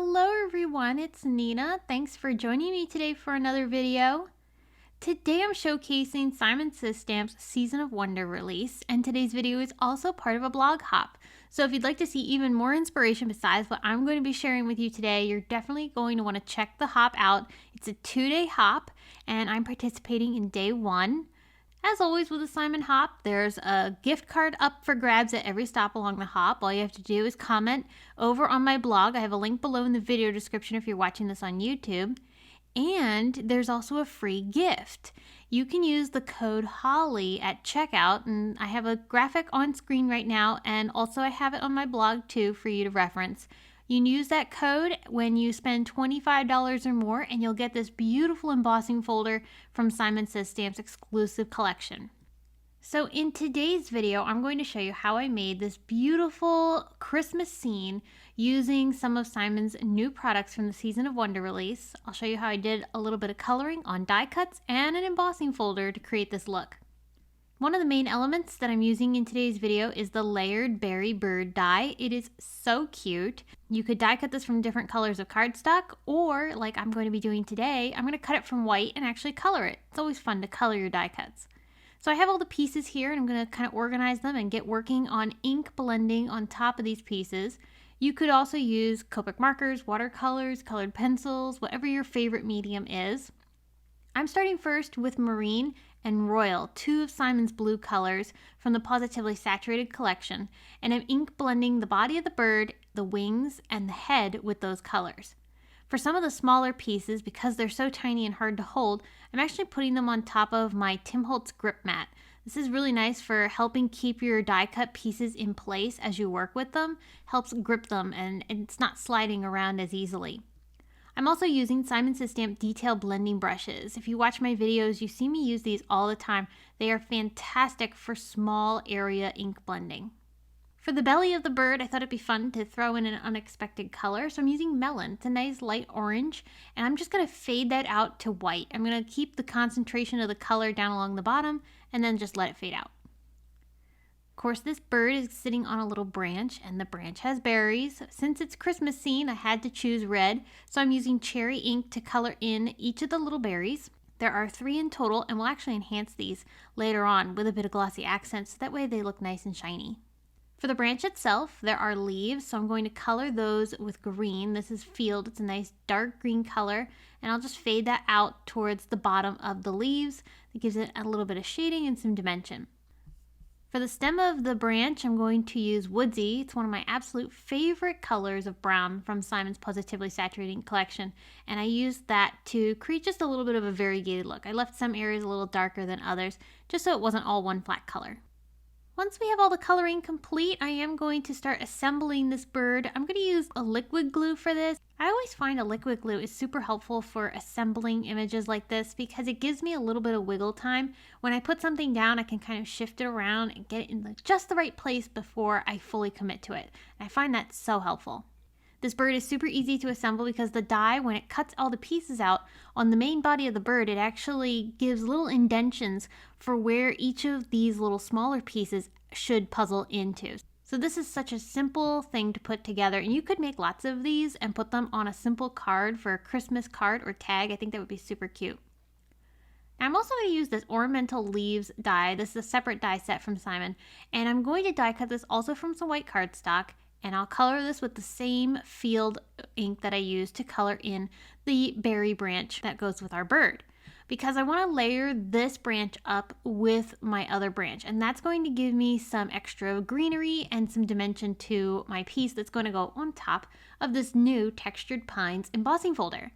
Hello everyone, it's Nina. Thanks for joining me today for another video. Today I'm showcasing Simon Says Stamp's Season of Wonder release, and today's video is also part of a blog hop. So if you'd like to see even more inspiration besides what I'm going to be sharing with you today, you're definitely going to want to check the hop out. It's a 2-day hop, and I'm participating in day 1. As always with the Simon Hop, there's a gift card up for grabs at every stop along the hop. All you have to do is comment over on my blog. I have a link below in the video description if you're watching this on YouTube. And there's also a free gift. You can use the code HOLLY at checkout, and I have a graphic on screen right now, and also I have it on my blog too for you to reference. You can use that code when you spend $25 or more, and you'll get this beautiful embossing folder from Simon Says Stamp's exclusive collection. So in today's video, I'm going to show you how I made this beautiful Christmas scene using some of Simon's new products from the Season of Wonder release. I'll show you how I did a little bit of coloring on die cuts and an embossing folder to create this look. One of the main elements that I'm using in today's video is the layered berry bird die. It is so cute. You could die cut this from different colors of cardstock, or like I'm going to be doing today, I'm going to cut it from white and actually color it. It's always fun to color your die cuts. So I have all the pieces here, and I'm going to kind of organize them and get working on ink blending on top of these pieces. You could also use Copic markers, watercolors, colored pencils, whatever your favorite medium is. I'm starting first with Marine and Royal, 2 of Simon's blue colors from the Positively Saturated collection, and I'm ink blending the body of the bird, the wings, and the head with those colors. For some of the smaller pieces, because they're so tiny and hard to hold, I'm actually putting them on top of my Tim Holtz grip mat. This is really nice for helping keep your die cut pieces in place as you work with them, helps grip them, and it's not sliding around as easily. I'm also using Simon Says Stamp detail blending brushes. If you watch my videos, you see me use these all the time. They are fantastic for small area ink blending. For the belly of the bird, I thought it'd be fun to throw in an unexpected color, so I'm using Melon. It's a nice light orange, and I'm just going to fade that out to white. I'm going to keep the concentration of the color down along the bottom, and then just let it fade out. Of course, this bird is sitting on a little branch, and the branch has berries. Since it's Christmas scene, I had to choose red, so I'm using cherry ink to color in each of the little berries. There are 3 in total, and we'll actually enhance these later on with a bit of glossy accents, so that way they look nice and shiny. For the branch itself, there are leaves, so I'm going to color those with green. This is Field. It's a nice dark green color, and I'll just fade that out towards the bottom of the leaves. It gives it a little bit of shading and some dimension. For the stem of the branch, I'm going to use Woodsy. It's one of my absolute favorite colors of brown from Simon's Positively Saturated collection, and I used that to create just a little bit of a variegated look. I left some areas a little darker than others, just so it wasn't all one flat color. Once we have all the coloring complete, I am going to start assembling this bird. I'm going to use a liquid glue for this. I always find a liquid glue is super helpful for assembling images like this because it gives me a little bit of wiggle time. When I put something down, I can kind of shift it around and get it in just the right place before I fully commit to it. And I find that so helpful. This bird is super easy to assemble because the die, when it cuts all the pieces out on the main body of the bird, it actually gives little indentions for where each of these little smaller pieces should puzzle into. So this is such a simple thing to put together, and you could make lots of these and put them on a simple card for a Christmas card or tag. I think that would be super cute. Now, I'm also going to use this Ornamental Leaves die. This is a separate die set from Simon, and I'm going to die cut this also from some white cardstock. And I'll color this with the same Field ink that I used to color in the berry branch that goes with our bird. Because I want to layer this branch up with my other branch. And that's going to give me some extra greenery and some dimension to my piece that's going to go on top of this new Textured Pines embossing folder.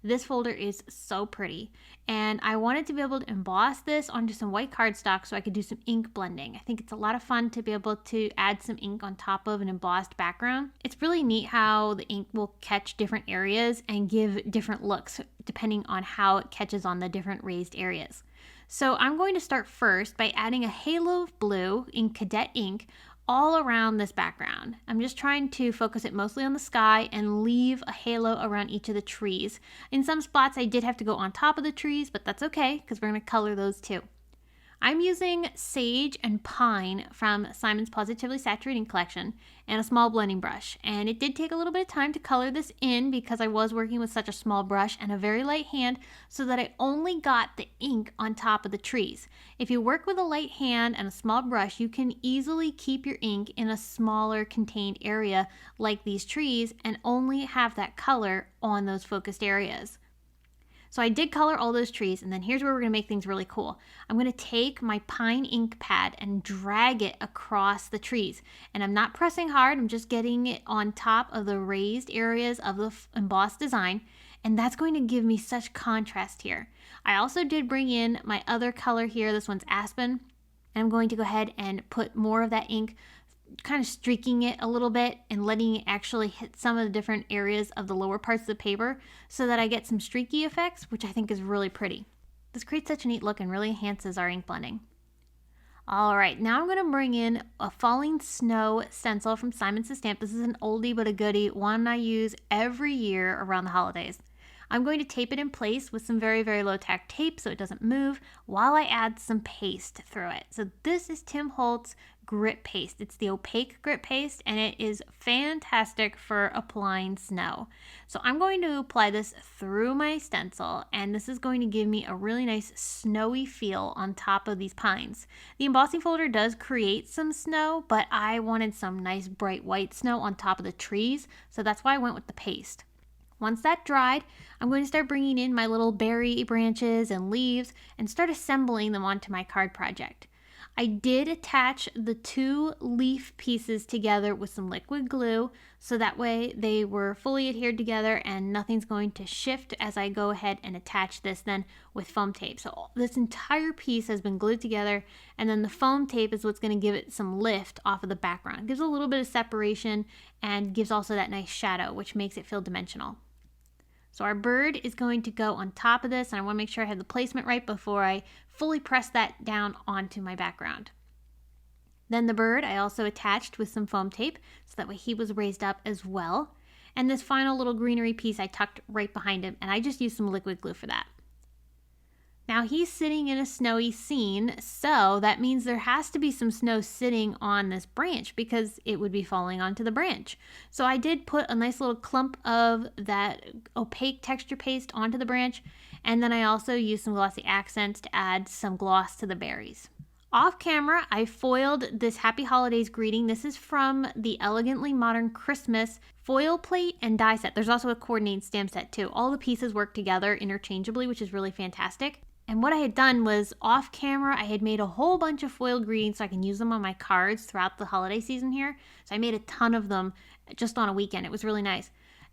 This folder is so pretty, and I wanted to be able to emboss this onto some white cardstock so I could do some ink blending. I think it's a lot of fun to be able to add some ink on top of an embossed background. It's really neat how the ink will catch different areas and give different looks depending on how it catches on the different raised areas. So I'm going to start first by adding a halo of blue in Cadet ink all around this background. I'm just trying to focus it mostly on the sky and leave a halo around each of the trees. In some spots I did have to go on top of the trees, but that's okay because we're going to color those too. I'm using Sage and Pine from Simon's Positively Saturating collection and a small blending brush. And it did take a little bit of time to color this in because I was working with such a small brush and a very light hand, so that I only got the ink on top of the trees. If you work with a light hand and a small brush, you can easily keep your ink in a smaller contained area like these trees and only have that color on those focused areas. So I did color all those trees, and then here's where we're going to make things really cool. I'm going to take my pine ink pad and drag it across the trees. And I'm not pressing hard, I'm just getting it on top of the raised areas of the embossed design, and that's going to give me such contrast here. I also did bring in my other color here, this one's Aspen, and I'm going to go ahead and put more of that ink, kind of streaking it a little bit and letting it actually hit some of the different areas of the lower parts of the paper so that I get some streaky effects, which I think is really pretty. This creates such a neat look and really enhances our ink blending. All right, now I'm going to bring in a falling snow stencil from Simon Says Stamp. This is an oldie but a goodie, one I use every year around the holidays. I'm going to tape it in place with some very, very low tack tape so it doesn't move while I add some paste through it. So this is Tim Holtz grit paste. It's the opaque grit paste, and it is fantastic for applying snow. So I'm going to apply this through my stencil, and this is going to give me a really nice snowy feel on top of these pines. The embossing folder does create some snow, but I wanted some nice bright white snow on top of the trees, so that's why I went with the paste. Once that dried, I'm going to start bringing in my little berry branches and leaves and start assembling them onto my card project. I did attach the two leaf pieces together with some liquid glue, so that way they were fully adhered together and nothing's going to shift as I go ahead and attach this then with foam tape. So this entire piece has been glued together, and then the foam tape is what's going to give it some lift off of the background. It gives a little bit of separation and gives also that nice shadow, which makes it feel dimensional. So our bird is going to go on top of this, and I want to make sure I have the placement right before I fully press that down onto my background. Then the bird I also attached with some foam tape, so that way he was raised up as well. And this final little greenery piece I tucked right behind him, and I just used some liquid glue for that. Now he's sitting in a snowy scene, so that means there has to be some snow sitting on this branch because it would be falling onto the branch. So I did put a nice little clump of that opaque texture paste onto the branch, and then I also used some glossy accents to add some gloss to the berries. Off camera, I foiled this Happy Holidays greeting. This is from the Elegantly Modern Christmas foil plate and die set. There's also a coordinating stamp set too. All the pieces work together interchangeably, which is really fantastic. And what I had done was, off camera, I had made a whole bunch of foil greetings so I can use them on my cards throughout the holiday season here. So I made a ton of them just on a weekend. It was really nice.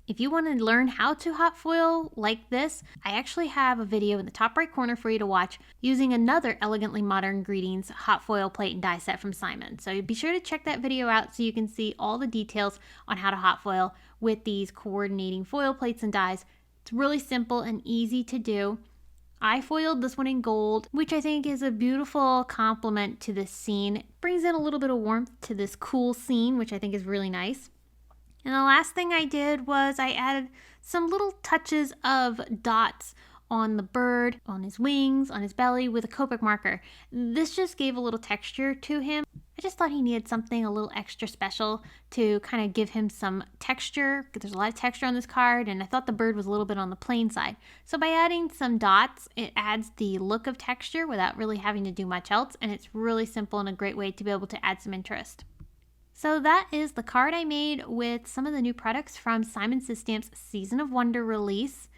If you want to learn how to hot foil like this, I actually have a video in the top right corner for you to watch using another Elegantly Modern Greetings hot foil plate and die set from Simon. So be sure to check that video out so you can see all the details on how to hot foil with these coordinating foil plates and dies. It's really simple and easy to do. I foiled this one in gold, which I think is a beautiful complement to this scene. It brings in a little bit of warmth to this cool scene, which I think is really nice. And the last thing I did was I added some little touches of dots on the bird, on his wings, on his belly with a Copic marker. This just gave a little texture to him. I just thought he needed something a little extra special to kind of give him some texture, because there's a lot of texture on this card, and I thought the bird was a little bit on the plain side. So by adding some dots, it adds the look of texture without really having to do much else, and it's really simple and a great way to be able to add some interest. So that is the card I made with some of the new products from Simon Says Stamp's Season of Wonder release.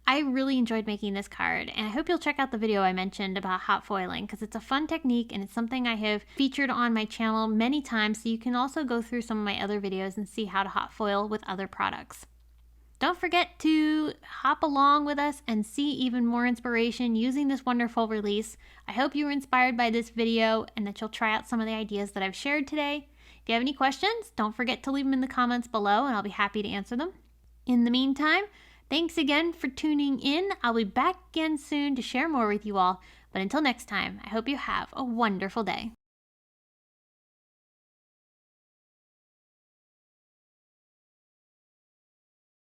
I really enjoyed making this card, and I hope you'll check out the video I mentioned about hot foiling, because it's a fun technique and it's something I have featured on my channel many times, so you can also go through some of my other videos and see how to hot foil with other products. Don't forget to hop along with us and see even more inspiration using this wonderful release. I hope you were inspired by this video and that you'll try out some of the ideas that I've shared today. If you have any questions, don't forget to leave them in the comments below and I'll be happy to answer them. In the meantime, thanks again for tuning in. I'll be back again soon to share more with you all. But until next time, I hope you have a wonderful day.